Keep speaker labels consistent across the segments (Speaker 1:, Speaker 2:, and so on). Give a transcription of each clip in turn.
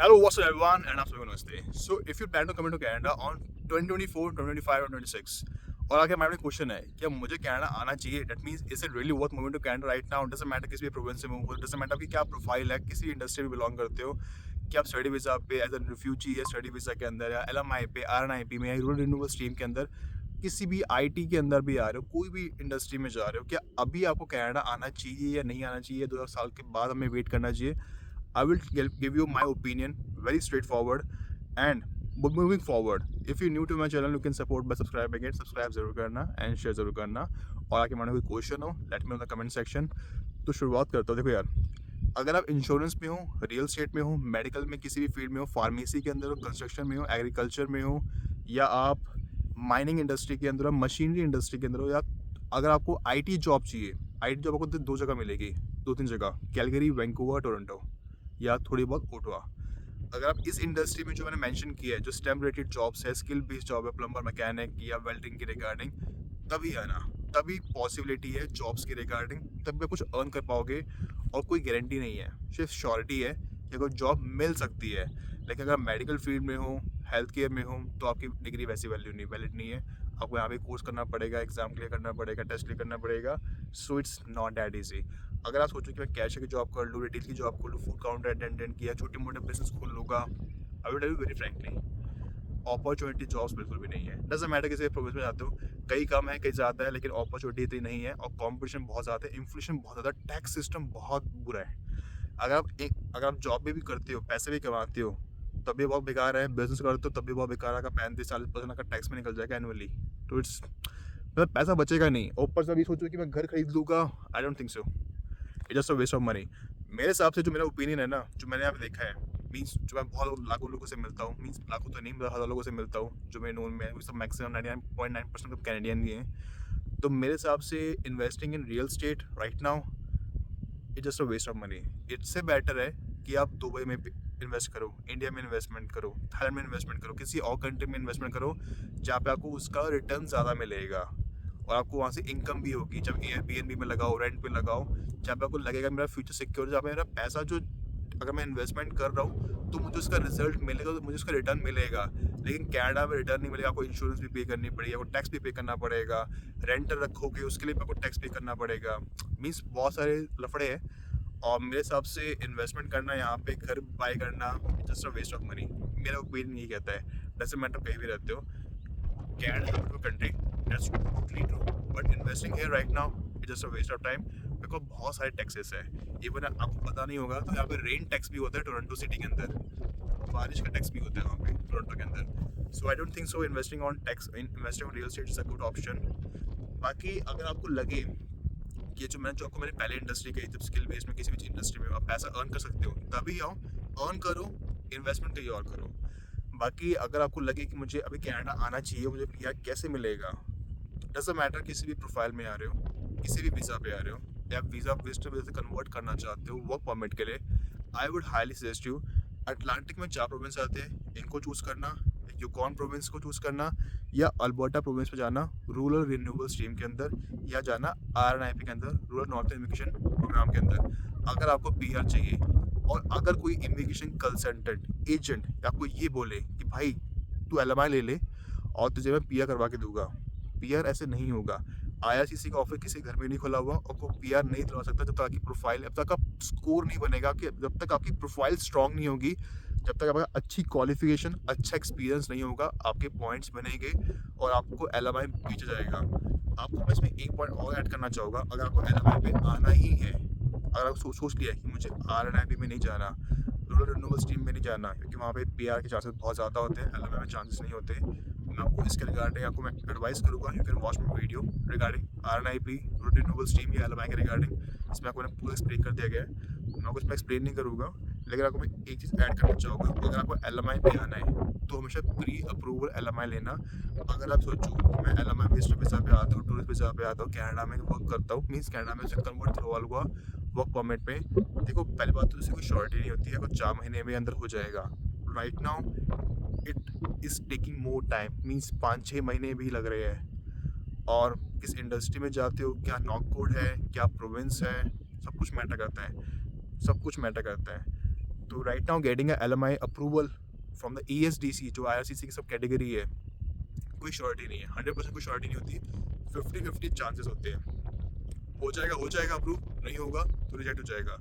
Speaker 1: Hello, what's up, everyone, and I'm Swagan Namaste. So, if you plan to come into Canada on 2024, 2025 or 26, और अगर हमारे question है क्या मुझे Canada आना चाहिए, that means is it really worth moving to Canada right now? Doesn't matter किसी भी प्रोविंस से मूव हो, डजंट मैटर कि क्या प्रोफाइल है, किसी इंडस्ट्री में बिलोंग करते हो, कि आप स्टडी वीजा पे एज अ रिफ्यूजी या स्टडी वीजा के अंदर या LMI पे, RNIP में या रूरल रिन्यूएबल स्ट्रीम के अंदर, किसी भी IT के अंदर भी आ रहे हो, कोई भी इंडस्ट्री में जा रहे हो, क्या अभी आपको कनाडा आना चाहिए या नहीं आना चाहिए? 2 साल के बाद हमें वेट करना चाहिए? I will give you my opinion, very straightforward. And moving forward, if you're new to my channel, you can support by subscribe again. Subscribe जरूर करना and share जरूर करना. और आगे हमारा कोई क्वेश्चन हो, let me know in the comment section. तो शुरुआत करता हूँ. देखो यार, अगर आप इंश्योरेंस में हो, रियल एस्टेट में हो, मेडिकल में किसी भी फील्ड में हो, फार्मेसी के अंदर हो, कंस्ट्रक्शन में हो, एग्रीकल्चर में हो, या आप माइनिंग इंडस्ट्री के अंदर हो, मशीनरी इंडस्ट्री के अंदर हो, या अगर आपको IT जॉब चाहिए, IT जॉब आपको 2 जगह मिलेगी, 2-3 जगह, कैलगरी, वैंकूवर, टोरंटो, या थोड़ी बहुत ओटवा. अगर आप इस इंडस्ट्री में जो मैंने मेंशन किया है, जो स्टेम रिलेटेड जॉब्स है, स्किल बेस्ड जॉब है, प्लम्बर, मैकेनिक या वेल्डिंग के रिगार्डिंग, तभी है ना, तभी पॉसिबिलिटी है जॉब्स के रिगार्डिंग, तभी आप कुछ अर्न कर पाओगे. और कोई गारंटी नहीं है, सिर्फ श्योरिटी है कि कोई जॉब मिल सकती है. लेकिन अगर मेडिकल फील्ड में हो, हेल्थ केयर में हो, तो आपकी डिग्री वैसी वैलिड नहीं है. आपको यहाँ पे कोर्स करना पड़ेगा, एग्जाम क्लियर करना पड़ेगा, टेस्ट क्लियर करना पड़ेगा. So it's not that easy. अगर आप सोचो कि मैं कैशियर की जॉब कर लूँ, रिटेल की जॉब कर लूँ, फूड काउंटर अटेंडेंट की, या छोटे मोटे बिजनेस खोल लूँगा, I will tell you very frankly, opportunity jobs बिल्कुल भी नहीं है. डजंट मैटर किसी प्रोविंस में जाते हो, कहीं कम है कहीं ज़्यादा है, लेकिन अपॉर्चुनिटी इतनी नहीं है. और कॉम्पिटिशन बहुत ज़्यादा है, इन्फ्लेशन बहुत ज़्यादा, टैक्स सिस्टम बहुत बुरा है. अगर आप जॉब भी करते हो, पैसे भी कमाते हो, तब भी बहुत बेकार है. बिजनेस करते हो तब भी बहुत बेकार है. का 35-40% का टैक्स में निकल जाएगा एनुअली. तो इट्स मतलब पैसा बचेगा नहीं. ऊपर से अभी सोचो कि मैं घर खरीद लूँगा, I don't think so. It just a waste of money. मेरे हिसाब से जो मेरा ओपिनियन है ना, जो मैंने यहाँ पे देखा है, मीन्स जो मैं बहुत लाखों लोगों से मिलता हूँ, मीन्स लाखों तो नहीं, मतलब हज़ार लोगों से मिलता हूँ जो मेरे नोन में है, वो सब मैक्सिमम 99.9% कैनेडियन भी हैं. तो मेरे हिसाब से investing in real estate right now it just a waste of money. इससे बेटर है कि आप दुबई में इन्वेस्ट करो, इंडिया में इन्वेस्टमेंट करो, थाईलैंड में इन्वेस्टमेंट करो, किसी और कंट्री में इन्वेस्टमेंट करो जहाँ पे आपको उसका रिटर्न ज़्यादा मिलेगा. और आपको वहाँ से इनकम भी होगी. जब Airbnb में लगाओ, रेंट पे लगाओ, जहाँ पे आपको लगेगा मेरा फ्यूचर सिक्योर, जहाँ पे मेरा पैसा जो अगर मैं इन्वेस्टमेंट कर रहा हूँ तो मुझे उसका रिजल्ट मिलेगा, तो मुझे उसका रिटर्न मिलेगा. लेकिन कनाडा में रिटर्न नहीं मिलेगा. आपको इंश्योरेंस भी पे करनी पड़ेगी, आपको टैक्स भी पे करना पड़ेगा, रेंटर रखोगे उसके लिए भी आपको टैक्स पे करना पड़ेगा. मीन्स बहुत सारे लफड़े हैं. और मेरे हिसाब से इन्वेस्टमेंट करना, यहाँ पे घर बाय करना, just a waste of money. मेरा ओपिनियन यही कहता है. डजंट मैटर कहीं भी रहते हो, Canada is a beautiful country. That's totally true. But investing here right now is just a waste of time because बहुत सारे टैक्सेस है. इवन आपको पता नहीं होगा तो यहाँ पे रेन टैक्स भी होता है टोरंटो सिटी के अंदर. बारिश का टैक्स भी होता है वहाँ पे टोरंटो के अंदर. So I don't think so investing on real estate is a good option. बाकी अगर आपको लगे कि जो आपको मैंने पहले इंडस्ट्री कही, जब स्किल बेस्ड में किसी भी इंडस्ट्री में आप पैसा अर्न कर सकते हो, तभी आओ, अर्न करो, इन्वेस्टमेंट कहीं और करो. बाकी अगर आपको लगे कि मुझे अभी कनाडा आना चाहिए, मुझे PR कैसे मिलेगा, डजंट मैटर किसी भी प्रोफाइल में आ रहे हो, किसी भी वीज़ा पे आ रहे हो, या वीज़ा विजिटर वीज़ा से कन्वर्ट करना चाहते हो वर्क परमिट के लिए, आई would highly suggest you, Atlantic में 4 प्रोविंस आते हैं, इनको चूज़ करना. यूकॉन प्रोविंस को चूज़ करना, या अल्बर्टा प्रोविंस पे जाना रूरल रिन्यूएबल स्ट्रीम के अंदर, या जाना RNIP के अंदर, रूरल नॉर्थ इमिग्रेशन प्रोग्राम के अंदर, अगर आपको PR चाहिए. और अगर कोई इमिग्रेशन कंसल्टेंट एजेंट आपको ये बोले कि भाई तू LMI ले ले और तुझे मैं PR करवा के दूंगा, PR ऐसे नहीं होगा. IRCC का ऑफिस किसी घर में नहीं खुला हुआ, और कोई PR नहीं दिलवा सकता जब तक आपकी प्रोफाइल, जब तक आप स्कोर नहीं बनेगा, कि जब तक आपकी प्रोफाइल स्ट्रांग नहीं होगी, जब तक आपका अच्छी क्वालिफिकेशन, अच्छा एक्सपीरियंस नहीं होगा, आपके पॉइंट्स बनेंगे और आपको LMI बेचा जाएगा. आपको मैं इसमें एक पॉइंट और ऐड करना चाहूँगा. अगर आपको LMI पे आना ही है, अगर आप सोच लिया कि मुझे RNIP में नहीं जाना, रूरल रिन्यूएबल स्ट्रीम में नहीं जाना, क्योंकि वहाँ पे PR के चांसेस बहुत ज़्यादा होते हैं, LMI में चांसेस नहीं होते, मैं आपको इसके रिगार्डिंग आपको मैं एडवाइस करूँगा. You can watch my video regarding RNIP, rural renewable stream या LMI के रिगार्डिंग. इसमें आपको मैंने पूरा एक्सप्लेन कर दिया गया है. मैं आपको इसमें एक्सप्लेन नहीं करूँगा, लेकिन आपको मैं एक चीज़ ऐड करना चाहूँगा. अगर आपको LMI पे आना है तो हमेशा प्री अप्रूवल LMI लेना. अगर आप सोचो कि मैं LMI विजिटर वीज़ा पे आता हूँ, टूरिस्ट वीज़ा पे आता हूँ, कनाडा में वर्क करता हूँ, मीन्स कनाडा में से कन्वर्ट हुआ वर्क परमिट पे, देखो पहली बात तो उसकी कोई श्योरिटी नहीं होती है, कुछ 4 महीने में अंदर हो जाएगा. Right now it is taking more time, means 5-6 महीने भी लग रहे हैं. और किस इंडस्ट्री में जाते हो, क्या नॉक कोड है, क्या प्रोविंस है, सब कुछ मैटर करता है, सब कुछ मैटर करता है. तो right now getting a LMI approval from the ESDC जो IRCC की सब कैटेगरी है, कोई श्योरिटी नहीं है, 100% कोई श्योरिटी नहीं होती, 50-50 चांसेस होते हैं। हो जाएगा अप्रूव, नहीं होगा तो रिजेक्ट हो जाएगा।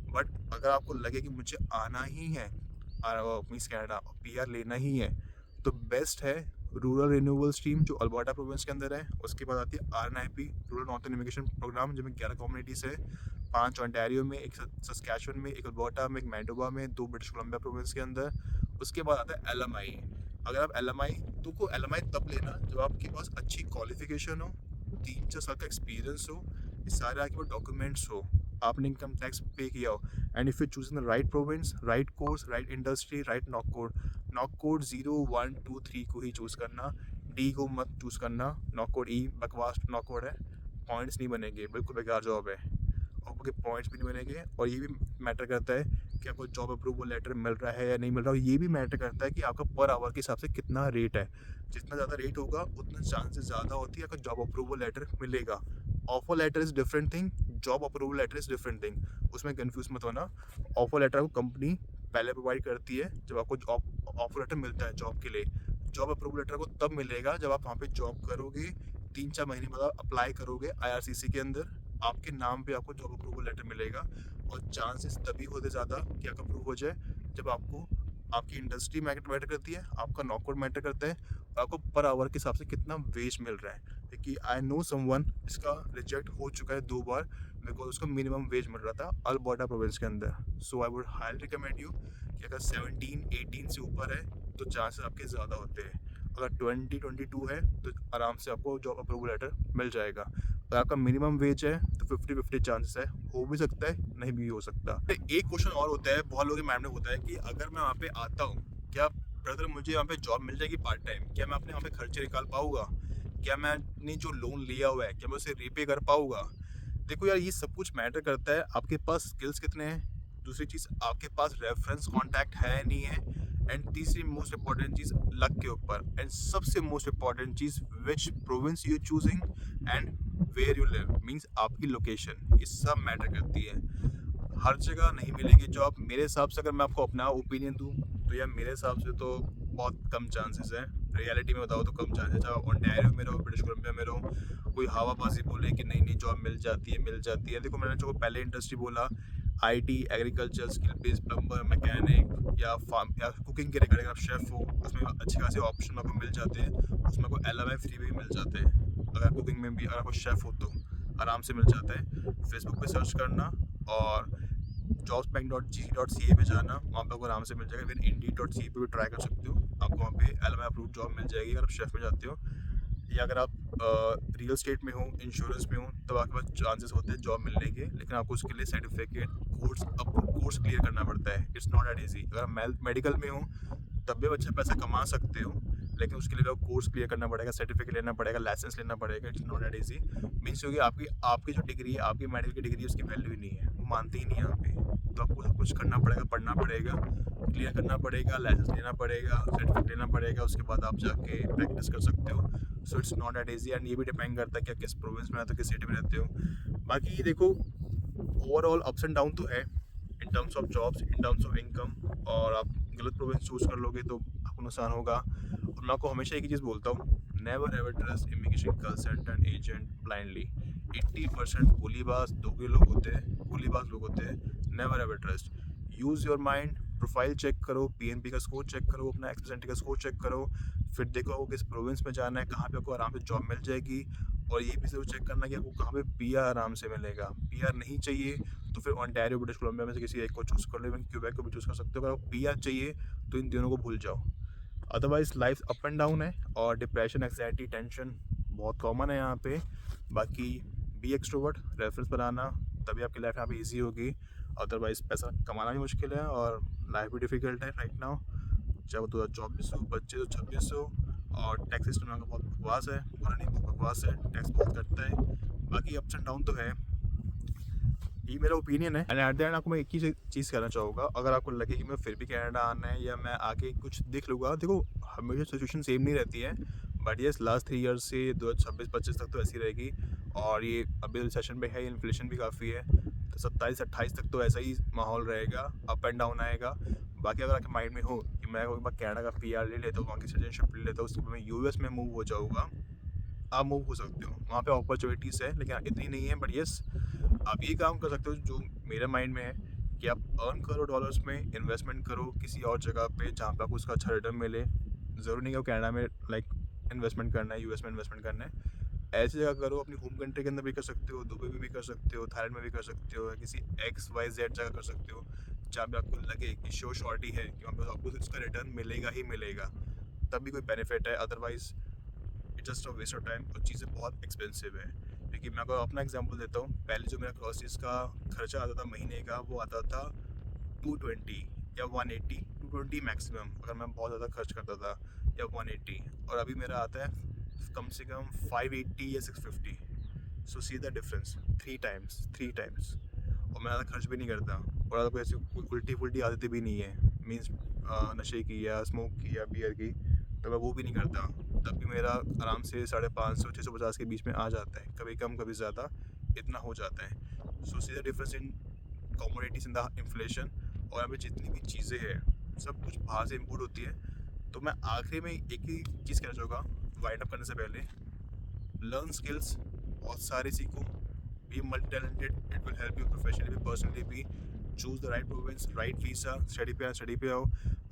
Speaker 1: बट अगर आपको लगे कि मुझे आना ही है मीन्स कनाडा PR लेना ही है, तो बेस्ट है रूरल रिन्यूएबल स्ट्रीम जो अल्बर्टा प्रोविंस के अंदर है। उसके बाद आती है RNIP rural northern immigration program जिसमें 11 कम्युनिटीज़ है, 5 ओंटारियो में, एक सस्कैचुअन में, एक अल्बर्टा में, एक मैनिटोबा में, 2 ब्रिटिश कोलंबिया प्रोविंस के अंदर। उसके बाद आता है LMI। अगर आप LMI तो को LMI तब लेना जब आपके पास अच्छी क्वालिफिकेशन हो, 3-4 साल का एक्सपीरियंस हो, ये सारे आपके पास डॉक्यूमेंट्स हो, आपने इनकम टैक्स पे किया हो, and if you choose in the right province, right course, right industry, right NOC code 0, 1, 2, 3 को ही चूज़ करना, D को मत चूज़ करना। नॉक कोड E बकवास नॉक कोड है, पॉइंट्स नहीं बनेंगे, बिल्कुल बेकार जॉब है, आपके पॉइंट्स भी नहीं बनेंगे। और ये भी मैटर करता है कि आपको जॉब अप्रूवल लेटर मिल रहा है या नहीं मिल रहा है। ये भी मैटर करता है कि आपका पर आवर के हिसाब से कितना रेट है, जितना ज़्यादा रेट होगा उतना चांसेस ज़्यादा होती है आपका जॉब अप्रूवल लेटर मिलेगा। Offer letter is different thing, job approval letter is different thing, उसमें कंफ्यूज मत होना। ऑफर लेटर आपको कंपनी पहले प्रोवाइड करती है जब आपको जॉब ऑफर लेटर मिलता है जॉब के लिए। जॉब अप्रूवल लेटर को तब मिलेगा जब आप वहाँ पे जॉब करोगे, 3-4 महीने बाद अप्लाई करोगे IRCC के अंदर, आपके नाम पे आपको जॉब अप्रूवल लेटर मिलेगा। और चांसेस तभी होते ज़्यादा कि आपका अप्रूव हो जाए जब आपको आपकी इंडस्ट्री मैटर करती है, आपका नॉकआउट मैटर करता है, और आपको पर आवर के हिसाब से कितना वेज मिल रहा है। क्योंकि आई नो समवन इसका रिजेक्ट हो चुका है 2 बार बिकॉज उसको मिनिमम वेज मिल रहा था अल्बर्टा प्रोविंस के अंदर। So I would highly recommend you कि अगर 17-18 से ऊपर है तो चांसेस आपके ज़्यादा होते हैं। अगर 20-22 है तो आराम से आपको जॉब अप्रूवल लेटर मिल जाएगा। अगर आपका मिनिमम वेज है तो 50-50 चांसेस है, हो भी सकता है नहीं भी हो सकता। एक क्वेश्चन और होता है बहुत लोगों के माइंड में होता है कि अगर मैं वहाँ पे आता हूँ, क्या ब्रदर मुझे वहाँ पे जॉब मिल जाएगी पार्ट टाइम, क्या मैं अपने वहाँ पे खर्चे निकाल पाऊँगा, क्या मैंने जो लोन लिया हुआ है क्या मैं उसे रीपे कर पाऊँगा। देखो यार, ये सब कुछ मैटर करता है आपके पास स्किल्स कितने हैं, दूसरी चीज़ आपके पास रेफरेंस कॉन्टैक्ट है नहीं है, एंड तीसरी मोस्ट इम्पॉर्टेंट चीज़ लक के ऊपर, एंड सबसे मोस्ट इम्पॉर्टेंट चीज़ which province you choosing and where you live means आपकी लोकेशन, ये सब मैटर करती है। हर जगह नहीं मिलेगी जॉब मेरे हिसाब से। अगर मैं आपको अपना ओपिनियन दूँ तो यार मेरे हिसाब से तो बहुत कम चांसेस हैं, रियलिटी में बताओ तो कम चांसेस। चाहे ओंटारियो में रहो, ब्रिटिश कोलंबिया में रहो, कोई हवाबाजी बोले कि नहीं नहीं जॉब मिल जाती है मिल जाती है। देखो मैंने जो पहले इंडस्ट्री बोला, IT, agriculture, skill based, plumber, mechanic या फार्म या कुकिंग के रिगार्डिंग आप शेफ़ हो, उसमें अच्छे खासे ऑप्शन आपको मिल जाते हैं, उसमें आपको LMI फ्री भी मिल जाते हैं। अगर कुकिंग में भी अगर आपको शेफ़ हो तो आराम से मिल जाता है। फेसबुक पे सर्च करना और jobsbank.gc.ca पे जाना, वहाँ पे आपको आराम से मिल जाएगा। फिर Indeed.ca पे भी ट्राई कर सकते हो, आपको वहाँ पे LMI अप्रूव जॉब मिल जाएगी अगर आप शेफ़ में जाते हो। या अगर आप रियल स्टेट में हो, इंश्योरेंस में हो, तब आपके पास चांसेस होते हैं जॉब मिलने के, लेकिन आपको उसके लिए सर्टिफिकेट कोर्स क्लियर करना पड़ता है। It's not that easy. अगर आप मेडिकल में हो तब भी अच्छा पैसा कमा सकते हो, लेकिन उसके लिए आपको कोर्स क्लियर करना पड़ेगा, सर्टिफिकेट लेना पड़ेगा, लाइसेंस लेना पड़ेगा। It's not that easy. Means क्योंकि आपकी आपकी जो डिग्री है, आपकी मेडिकल की डिग्री है, उसकी वैल्यू ही नहीं है, वो मानते ही नहीं है यहाँ पे। तो आपको सब कुछ करना पड़ेगा, पढ़ना पड़ेगा, क्लियर करना पड़ेगा, लाइसेंस लेना पड़ेगा, सर्टिफिकेट लेना पड़ेगा, उसके बाद आप जाके प्रैक्टिस कर सकते हो। So it's not that easy, and ये भी डिपेंड करता है कि आप किस प्रोविंस में रहते हो, किस सिटी में रहते हो। बाकी देखो ओवरऑल अप्स एंड डाउन तो है in terms of jobs, in terms of income, और आप गलत प्रोविंस चूज कर लोगे तो आपको नुकसान होगा। और मैं आपको हमेशा एक ही चीज़ बोलता हूँ, never ever trust immigration consultant agent blindly. 80% गोलीबाज दोगे लोग होते हैं, गोलीबाज लोग होते हैं। Never ever trust, use your mind, profile check करो, PNP का स्कोर चेक करो, अपना एक्सपेंसिटी का स्कोर चेक करो, फिर देखो आपको किस प्रोविंस में जाना है, कहाँ पे आपको आराम से जॉब मिल जाएगी। और ये भी जरूर चेक करना कि आपको कहाँ पे PR आराम से मिलेगा। PR नहीं चाहिए तो फिर ओंटारियो, ब्रिटिश कोलंबिया में से किसी एक को चूज़ कर लो, इवन क्यूबेक को भी चूज़ कर सकते हो। अगर आपको PR चाहिए तो इन तीनों को भूल जाओ, otherwise life up and down है, और डिप्रेशन, एंग्जाइटी, टेंशन बहुत कॉमन है यहाँ पे। बाकी बी एक्सट्रोवर्ट, रेफरेंस बनाना, तभी आपकी लाइफ यहाँ पे ईजी होगी। अदरवाइज पैसा कमाना भी मुश्किल है और लाइफ भी डिफ़िकल्ट है राइट नाउ। चाहे वो 2024 हो, 25 हो, और टैक्स सिस्टम यहाँ का बहुत बकवास है, पूरा नहीं बहुत बकवास है, टैक्स बहुत कटता है। बाकी अप्स एंड डाउन तो है, ये मेरा ओपिनियन है। एंड एट द एंड आपको मैं एक ही चीज़ कहना चाहूँगा, अगर आपको लगे कि मैं फिर भी कनाडा आना है या मैं आके कुछ देख लूँगा, देखो हमेशा सिचुएशन सेम नहीं रहती है, बट येस लास्ट 3 ईयर्स से 2026-25 तक तो ऐसी रहेगी। और ये अभी रिसेशन में है, इन्फ्लेशन भी काफ़ी है, तो 27-28 तक तो ऐसा ही माहौल रहेगा, अप एंड डाउन आएगा। बाकी अगर आपके माइंड में हो कि मैं एक बार कनाडा का पीआर ले लेता हूँ, वहाँ की सिटीजनशिप ले लेता हूँ, उसके बाद मैं यूएस में मूव हो जाऊँगा, आप मूव हो सकते हो। वहाँ पे अपॉर्चुनिटीज़ है लेकिन इतनी नहीं है, बट येस आप ये काम कर सकते हो जो मेरे माइंड में है कि आप अर्न करो डॉलर्स में, इन्वेस्टमेंट करो किसी और जगह पे जहाँ पे आपको उसका अच्छा रिटर्न मिले। ज़रूरी नहीं है वो कनाडा में लाइक इन्वेस्टमेंट करना है, यूएस में इन्वेस्टमेंट करना है। ऐसी जगह करो, अपनी होम कंट्री के अंदर भी कर सकते हो, दुबई में भी कर सकते हो, थाईलैंड में भी कर सकते हो, या किसी XYZ जगह कर सकते हो जहाँ पे आपको लगे कि शो शॉर्टी है कि वहाँ पे आपको उसका रिटर्न मिलेगा ही मिलेगा, तब भी कोई बेनिफिट है। Otherwise it's just a waste of time और चीज़ें बहुत एक्सपेंसिव है। क्योंकि मैं आपको अपना एग्जांपल देता हूँ, पहले जो मेरा ग्रॉसरीज का खर्चा आता था महीने का, वो आता था 220 या 180, 220 मैक्सिमम अगर मैं बहुत ज़्यादा खर्च करता था, या 180, और अभी मेरा आता है कम से कम 580 या 650। So see the difference, three times. और मैं ज़्यादा खर्च भी नहीं करता, और ज़्यादा कोई ऐसी कोई उल्टी फुल्टी आदतें भी नहीं है, मीन्स नशे की या स्मोक की या बियर की, तो मैं वो भी नहीं करता। तब भी मेरा आराम से 550 650 के बीच में आ जाता है, कभी कम कभी ज़्यादा, इतना हो जाता है। So see the difference in commodities in the inflation. और यहाँ पे जितनी भी चीज़ें हैं सब कुछ बाहर से इम्पोर्ट होती है। तो मैं आखिरी में एक ही चीज़ कहना चाहूँगा वाइंड अप करने से पहले, लर्न स्किल्स, बहुत सारे सीखो, be multi talented, it will help you professionally भी, पर्सनली भी। Choose the right province, right visa, study पे आओ,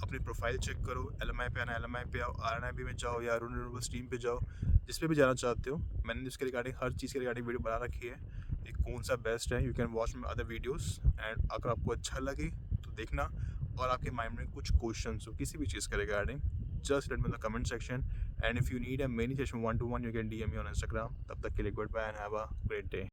Speaker 1: अपनी प्रोफाइल चेक करो, LMI पे आना LMI पे आओ, RNIB में जाओ या रिन्यूएबल स्ट्रीम पे जाओ, जिस पे भी जाना चाहते हो। मैंने इसके रिगार्डिंग हर चीज़ के रिगार्डिंग वीडियो बना रखी है, ये कौन सा बेस्ट है, you can watch my other videos. And अगर आपको अच्छा लगे तो देखना, और आपके माइंड में कुछ क्वेश्चन हो किसी भी चीज़ के regarding, just let me in the comment section. And if you need a mini session 1-to-1, you can DM me on Instagram. तब तक के लिए good bye and have a great day.